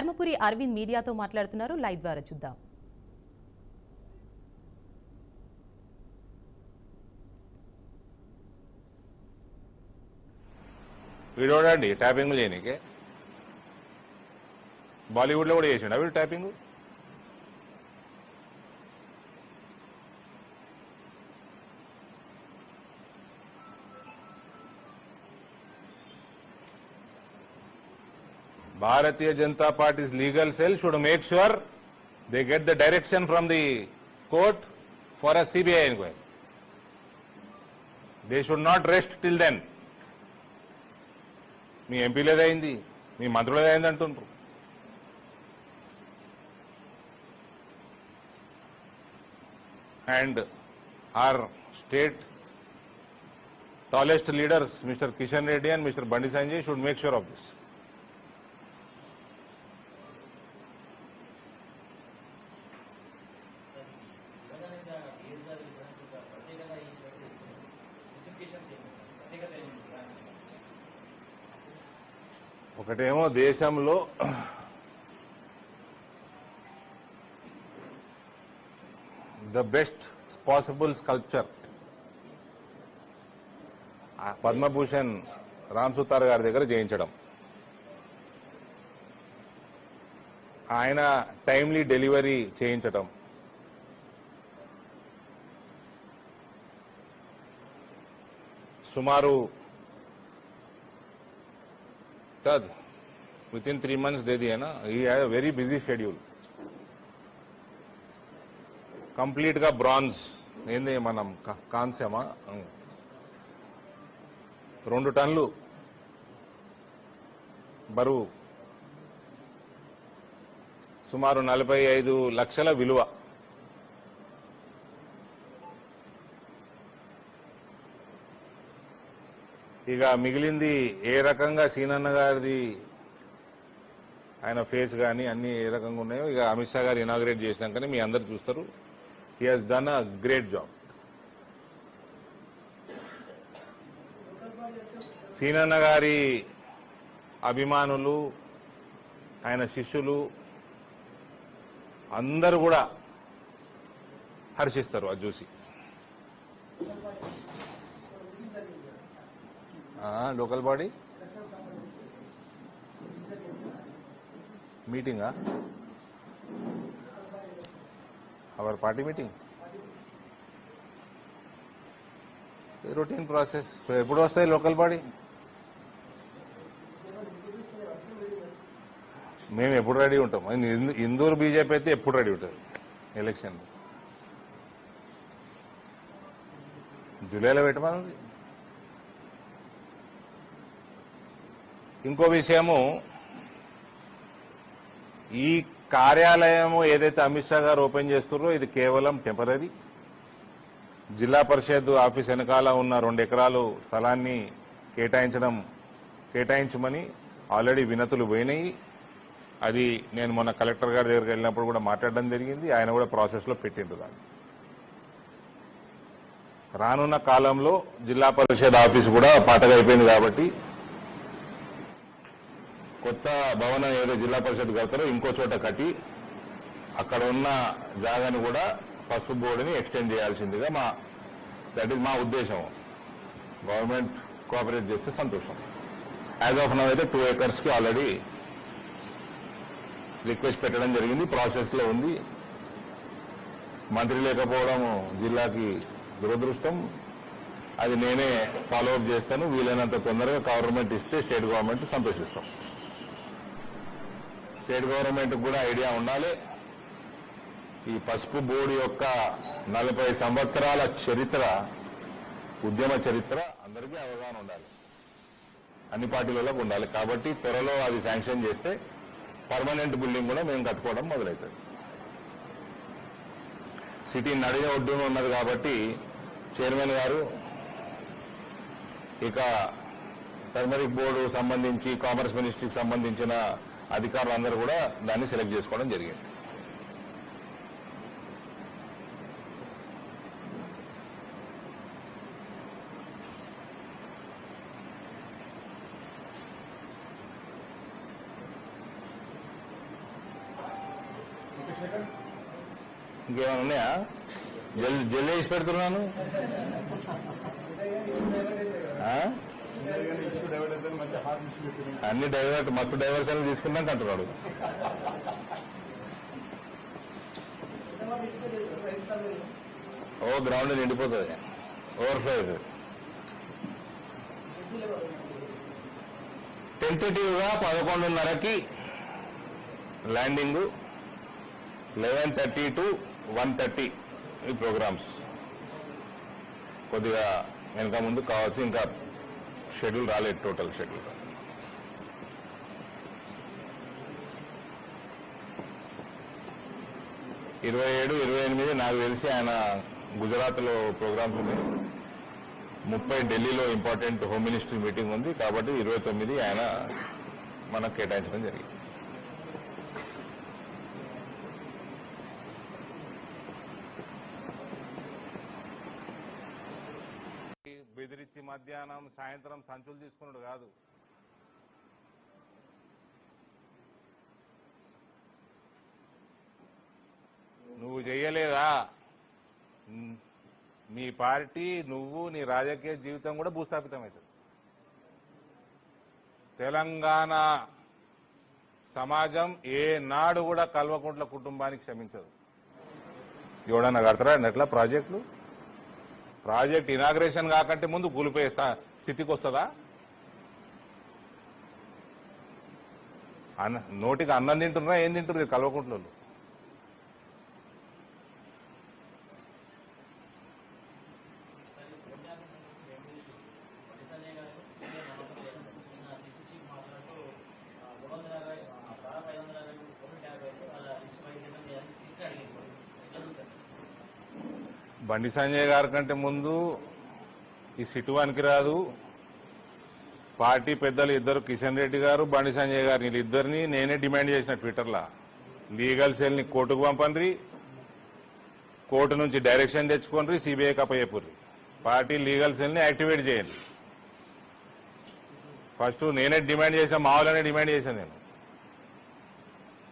ధర్మపురి అరవింద్ మీడియాతో మాట్లాడుతున్నారు. లైవ్ ద్వారా చూద్దాం. వీడోడండి ట్యాపింగ్ చేయనీకే బాలీవుడ్ లో కూడా చేసిండు వీడు tapping. Bharatiya Janata Party's legal cell should make sure they get the direction from the court for a CBI inquiry. They should not rest till then. మీ ఎంపీలేదైంది, మీ మంత్రులేదైంది అంటుండ్రు. And our state tallest leaders, Mr. Kishan Reddy and Mr. Bandi Sanjay, should make sure of this. ఒకటేమో దేశంలో the best possible sculpture Padma Bhushan Ram Sutar గారి దగ్గర చేయించడం, ఆయన timely delivery చేయించడం, సుమారు within 3 months दे दिया ना. he had a very busy schedule. Complete గా బ్రాంజ్ ఏంది మనం కాంస్యమా 2 టన్నులు బరువు, సుమారు 45 లక్షల విలువ. ఇక మిగిలింది ఏ రకంగా సీనన్న గారిది ఆయన ఫేస్ కానీ అన్ని ఏ రకంగా ఉన్నాయో ఇక అమిత్ షా గారు ఇనాగ్రేట్ చేసినాకనే మీ అందరు చూస్తారు. He has done a great job. సీనన్న గారి అభిమానులు, ఆయన శిష్యులు అందరూ కూడా హర్షిస్తారు అది చూసి. లోకల్ బాడీ మీటింగా, our party meeting routine process. ఎప్పుడు వస్తాయి లోకల్ బాడీ? మేము ఎప్పుడు రెడీ ఉంటాం. ఇందూరు బీజేపీ అయితే ఎప్పుడు రెడీ ఉంటుంది. ఎలక్షన్ జూలైలో పెట్టమన్నది. ఇంకో విషయము, ఈ కార్యాలయం ఏదైతే అమిత్ షా గారు ఓపెన్ చేస్తున్నారో ఇది కేవలం టెంపరీ. జిల్లా పరిషత్ ఆఫీస్ వెనకాల ఉన్న 2 ఎకరాలు స్థలాన్ని కేటాయించమని ఆల్రెడీ వినతులు పోయినాయి. అది నేను మొన్న కలెక్టర్ గారి దగ్గరికి వెళ్ళినప్పుడు కూడా మాట్లాడడం జరిగింది. ఆయన కూడా ప్రాసెస్ లో పెట్టిండ్రు. దాన్ని రానున్న కాలంలో జిల్లా పరిషత్ ఆఫీస్ కూడా పాతగా అయిపోయింది కాబట్టి కొత్త భవనం ఏదో జిల్లా పరిషత్ కడతారో ఇంకో చోట కట్టి అక్కడ ఉన్న జాగాని కూడా పసుపు బోర్డుని ఎక్స్టెండ్ చేయాల్సిందిగా దట్ ఈస్ మా ఉద్దేశం. గవర్నమెంట్ కోఆపరేట్ చేస్తే సంతోషం. యాజ్ ఆఫ్ నౌ అయితే 2 acres కి ఆల్రెడీ రిక్వెస్ట్ పెట్టడం జరిగింది, ప్రాసెస్ లో ఉంది. మంత్రి లేకపోవడం జిల్లాకి దురదృష్టం. అది నేనే ఫాలోఅప్ చేస్తాను. వీలైనంత తొందరగా గవర్నమెంట్ ఇస్తే స్టేట్ గవర్నమెంట్ సంతోషిస్తాం. స్టేట్ గవర్నమెంట్ కూడా ఐడియా ఉండాలి. ఈ పసుపు బోర్డు యొక్క 40 సంవత్సరాల చరిత్ర, ఉద్యమ చరిత్ర అందరికీ అవగాహన ఉండాలి, అన్ని పార్టీలలో ఉండాలి. కాబట్టి త్వరలో అది శాంక్షన్ చేస్తే పర్మనెంట్ బిల్డింగ్ కూడా మేము కట్టుకోవడం మొదలవుతుంది. సిటీ నడిగ ఒడ్డున ఉన్నది కాబట్టి చైర్మన్ గారు ఇక టర్మరిక్ బోర్డు సంబంధించి కామర్స్ మినిస్ట్రీకి సంబంధించిన అధికారులందరూ కూడా దాన్ని సెలెక్ట్ చేసుకోవడం జరిగింది. ఇంకేమైనా ఉన్నాయా? జల్లి వేసి పెడుతున్నాను. అన్ని డైవర్ట్ మస్తు డైవర్షన్ తీసుకున్నాక అంటున్నాడు. ఓ గ్రౌండ్ నిండిపోతుంది, ఓవర్ఫ్లో అవుతుంది. టెంటేటివ్ గా 11:30కి ల్యాండింగ్, 11:30 to 1:30 ఈ ప్రోగ్రామ్స్. కొద్దిగా వెనక ముందు కావచ్చు, ఇంకా షెడ్యూల్ రాలేదు, టోటల్ షెడ్యూల్. ఇరవై 27, 28 నాకు తెలిసి ఆయన గుజరాత్లో ప్రోగ్రామ్స్ ఉన్నాయి. 30 ఢిల్లీలో ఇంపార్టెంట్ హోమ్ మినిస్ట్రీ మీటింగ్ ఉంది. కాబట్టి 29 ఆయన మనకు కేటాయించడం జరిగింది. బెదిరించి మధ్యాహ్నం సాయంత్రం సంచులు తీసుకున్నాడు కాదు. నువ్వు చెయ్యలేదా? నీ పార్టీ, నువ్వు, నీ రాజకీయ జీవితం కూడా భూస్థాపితమవుతుంది. తెలంగాణ సమాజం ఏనాడు కూడా కల్వకుంట్ల కుటుంబానికి క్షమించదు. ఎవడన్నా కడతారా ఎట్లా ప్రాజెక్టులు? ప్రాజెక్ట్ ఇనాగ్రేషన్ కాకంటే ముందు కూలిపోయే స్థితికి వస్తుందా? నోటికి అన్నం తింటున్నా, ఏం తింటున్నారు కల్వకుంట్ల? బండి సంజయ్ గారి కంటే ముందు ఈ సిటువానికి రాదు. పార్టీ పెద్దలు ఇద్దరు, కిషన్ రెడ్డి గారు, బండి సంజయ్ గారు, వీళ్ళిద్దరిని నేనే డిమాండ్ చేసిన ట్విట్టర్లో, లీగల్ సెల్ని కోర్టుకు పంపండి, కోర్టు నుంచి డైరెక్షన్ తెచ్చుకోండి, సిబిఐకి అప్పచెప్పుర్రి, పార్టీ లీగల్ సెల్ని యాక్టివేట్ చేయండి. ఫస్ట్ నేనే డిమాండ్ చేశాను, మా వాళ్ళనే డిమాండ్ చేశాను నేను.